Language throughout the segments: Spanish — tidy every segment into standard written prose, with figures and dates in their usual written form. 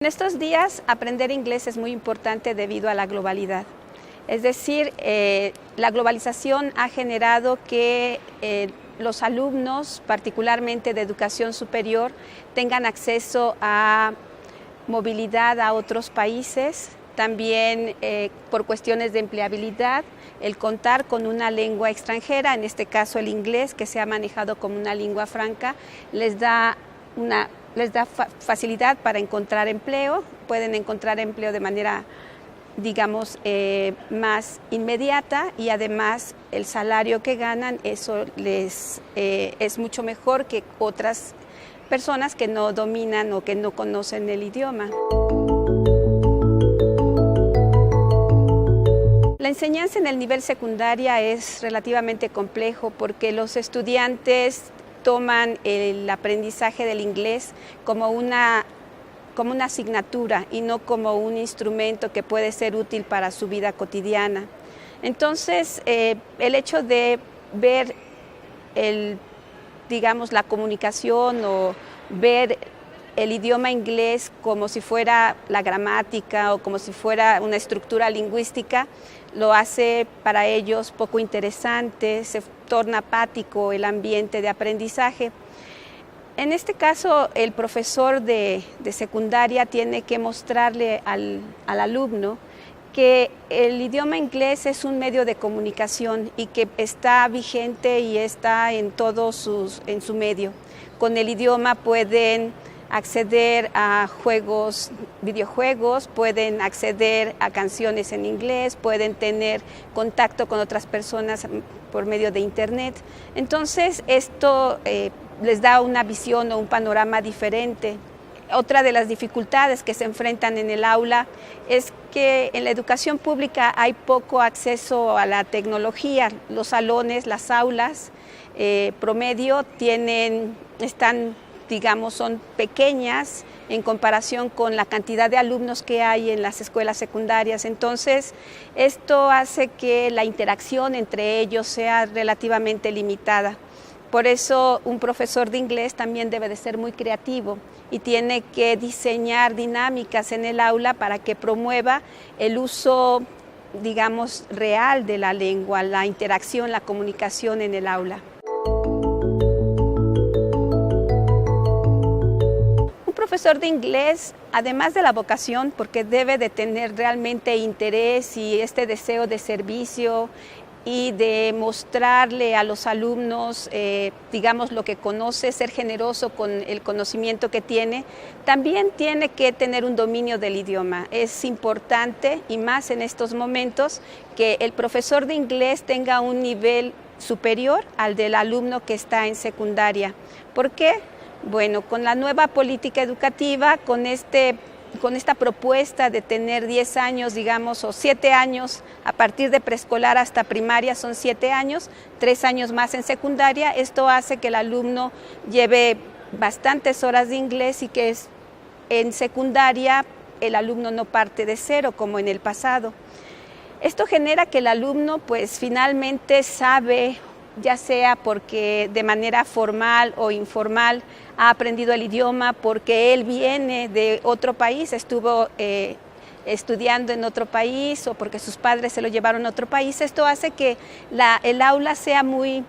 estos días aprender inglés es muy importante debido a la globalidad. Es decir, la globalización ha generado que los alumnos, particularmente de educación superior, tengan acceso a movilidad a otros países, también por cuestiones de empleabilidad, el contar con una lengua extranjera, en este caso el inglés, que se ha manejado como una lengua franca, les da facilidad para encontrar empleo, pueden encontrar empleo de manera, digamos, más inmediata, y además el salario que ganan, eso les es mucho mejor que otras personas que no dominan o que no conocen el idioma. La enseñanza en el nivel secundaria es relativamente complejo porque los estudiantes toman el aprendizaje del inglés como una asignatura y no como un instrumento que puede ser útil para su vida cotidiana. Entonces, el hecho de ver digamos, la comunicación o ver el idioma inglés como si fuera la gramática o como si fuera una estructura lingüística, lo hace para ellos poco interesante, se torna apático el ambiente de aprendizaje. En este caso, el profesor de secundaria tiene que mostrarle al alumno que el idioma inglés es un medio de comunicación y que está vigente y está en en su medio. Con el idioma pueden acceder a videojuegos, pueden acceder a canciones en inglés, pueden tener contacto con otras personas por medio de internet. Entonces, esto les da una visión o un panorama diferente. Otra de las dificultades que se enfrentan en el aula es que en la educación pública hay poco acceso a la tecnología. Los salones, las aulas promedio son pequeñas en comparación con la cantidad de alumnos que hay en las escuelas secundarias. Entonces, esto hace que la interacción entre ellos sea relativamente limitada. Por eso, un profesor de inglés también debe de ser muy creativo y tiene que diseñar dinámicas en el aula para que promueva el uso, digamos, real de la lengua, la interacción, la comunicación en el aula. Un profesor de inglés, además de la vocación, porque debe de tener realmente interés y este deseo de servicio y de mostrarle a los alumnos, digamos, lo que conoce, ser generoso con el conocimiento que tiene, también tiene que tener un dominio del idioma. Es importante, y más en estos momentos, que el profesor de inglés tenga un nivel superior al del alumno que está en secundaria. ¿Por qué? Bueno, con la nueva política educativa, con esta propuesta de tener 10 años, digamos, o 7 años, a partir de preescolar hasta primaria son 7 años, 3 años más en secundaria, esto hace que el alumno lleve bastantes horas de inglés y que en secundaria el alumno no parte de cero como en el pasado. Esto genera que el alumno pues finalmente sabe, ya sea porque de manera formal o informal ha aprendido el idioma, porque él viene de otro país, estuvo estudiando en otro país o porque sus padres se lo llevaron a otro país. Esto hace que el aula sea muy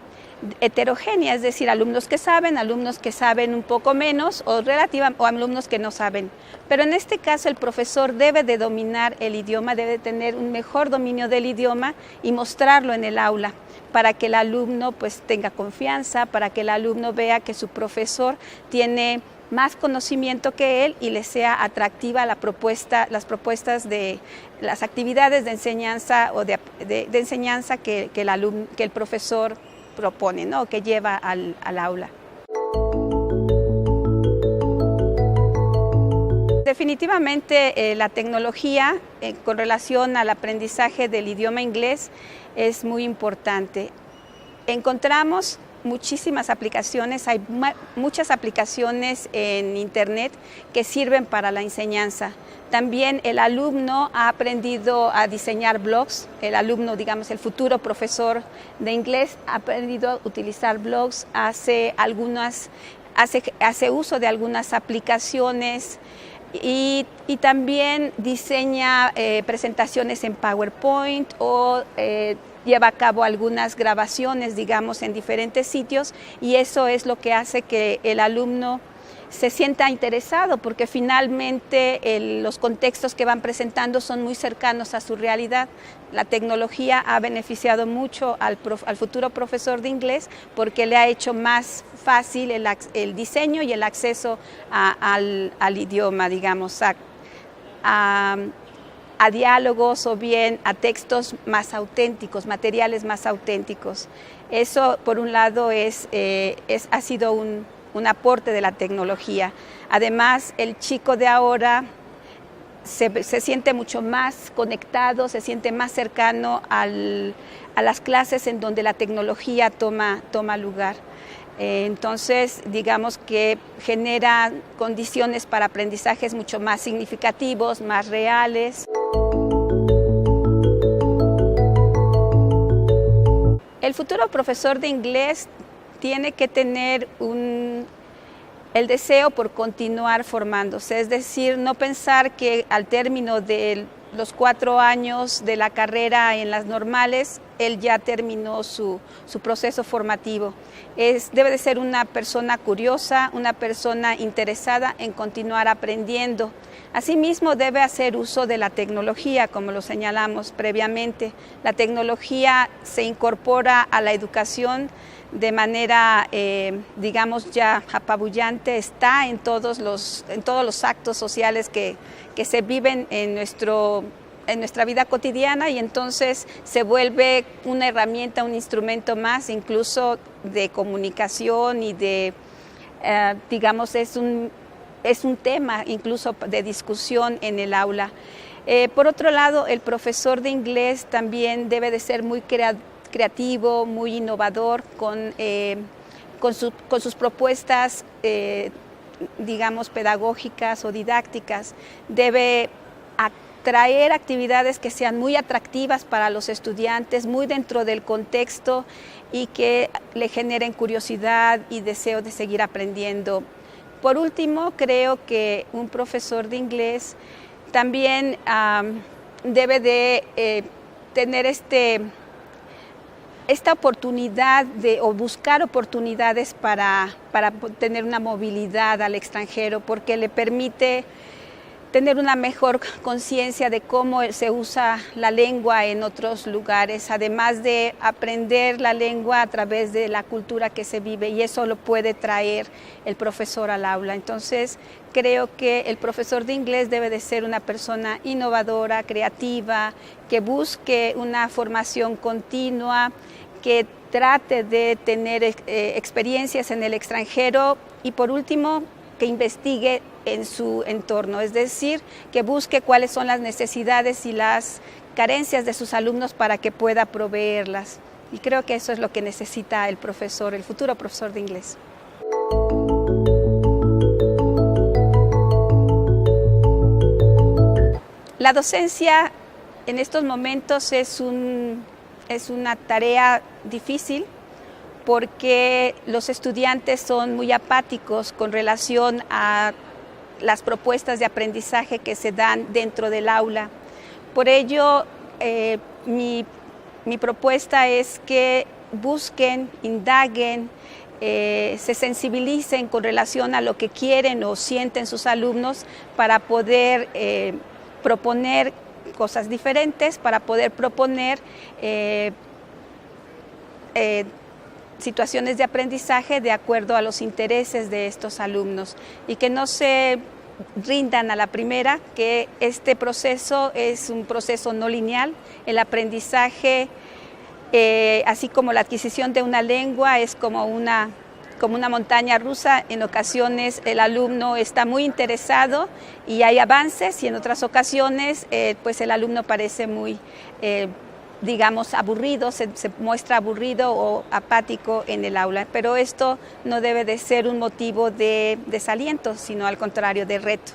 heterogénea, es decir, alumnos que saben un poco menos o alumnos que no saben. Pero en este caso el profesor debe de dominar el idioma, debe tener un mejor dominio del idioma y mostrarlo en el aula, para que el alumno pues tenga confianza, para que el alumno vea que su profesor tiene más conocimiento que él y le sea atractiva las propuestas de las actividades de enseñanza o de enseñanza que el profesor propone, ¿no? Que lleva al aula. Definitivamente la tecnología con relación al aprendizaje del idioma inglés es muy importante. Encontramos muchísimas aplicaciones, hay muchas aplicaciones en internet que sirven para la enseñanza. También el alumno ha aprendido a diseñar blogs, el alumno, digamos, el futuro profesor de inglés ha aprendido a utilizar blogs, hace uso de algunas aplicaciones y también diseña presentaciones en PowerPoint o lleva a cabo algunas grabaciones, digamos, en diferentes sitios, y eso es lo que hace que el alumno se sienta interesado, porque finalmente los contextos que van presentando son muy cercanos a su realidad. La tecnología ha beneficiado mucho al futuro profesor de inglés porque le ha hecho más fácil el diseño y el acceso al idioma, digamos, a diálogos o bien a textos más auténticos, materiales más auténticos. Eso, por un lado, ha sido un aporte de la tecnología. Además, el chico de ahora se siente mucho más conectado, se siente más cercano a las clases en donde la tecnología toma lugar. Entonces, digamos que genera condiciones para aprendizajes mucho más significativos, más reales. El futuro profesor de inglés tiene que tener el deseo por continuar formándose, es decir, no pensar que al término de los 4 años de la carrera en las normales, él ya terminó su proceso formativo. Debe de ser una persona curiosa, una persona interesada en continuar aprendiendo. Asimismo, debe hacer uso de la tecnología, como lo señalamos previamente. La tecnología se incorpora a la educación de manera, digamos, ya apabullante, está en todos los actos sociales que se viven en nuestra vida cotidiana, y entonces se vuelve una herramienta, un instrumento más, incluso de comunicación y digamos, es un tema incluso de discusión en el aula. Por otro lado, el profesor de inglés también debe de ser muy creativo, muy innovador con sus propuestas, digamos, pedagógicas o didácticas. Debe traer actividades que sean muy atractivas para los estudiantes, muy dentro del contexto y que le generen curiosidad y deseo de seguir aprendiendo. Por último, creo que un profesor de inglés también debe de tener esta oportunidad o buscar oportunidades para tener una movilidad al extranjero, porque le permite tener una mejor conciencia de cómo se usa la lengua en otros lugares, además de aprender la lengua a través de la cultura que se vive, y eso lo puede traer el profesor al aula. Entonces, creo que el profesor de inglés debe de ser una persona innovadora, creativa, que busque una formación continua, que trate de tener experiencias en el extranjero y, por último, que investigue en su entorno, es decir, que busque cuáles son las necesidades y las carencias de sus alumnos para que pueda proveerlas. Y creo que eso es lo que necesita el futuro profesor de inglés. La docencia en estos momentos es una tarea difícil, porque los estudiantes son muy apáticos con relación a las propuestas de aprendizaje que se dan dentro del aula. Por ello, mi propuesta es que busquen, indaguen, se sensibilicen con relación a lo que quieren o sienten sus alumnos para poder proponer cosas diferentes, para poder proponer situaciones de aprendizaje de acuerdo a los intereses de estos alumnos, y que no se rindan a la primera, que este proceso es un proceso no lineal. El aprendizaje, así como la adquisición de una lengua, es como una montaña rusa. En ocasiones el alumno está muy interesado y hay avances, y en otras ocasiones pues el alumno parece muy digamos, aburrido, se muestra aburrido o apático en el aula. Pero esto no debe de ser un motivo de desaliento, sino al contrario, de reto.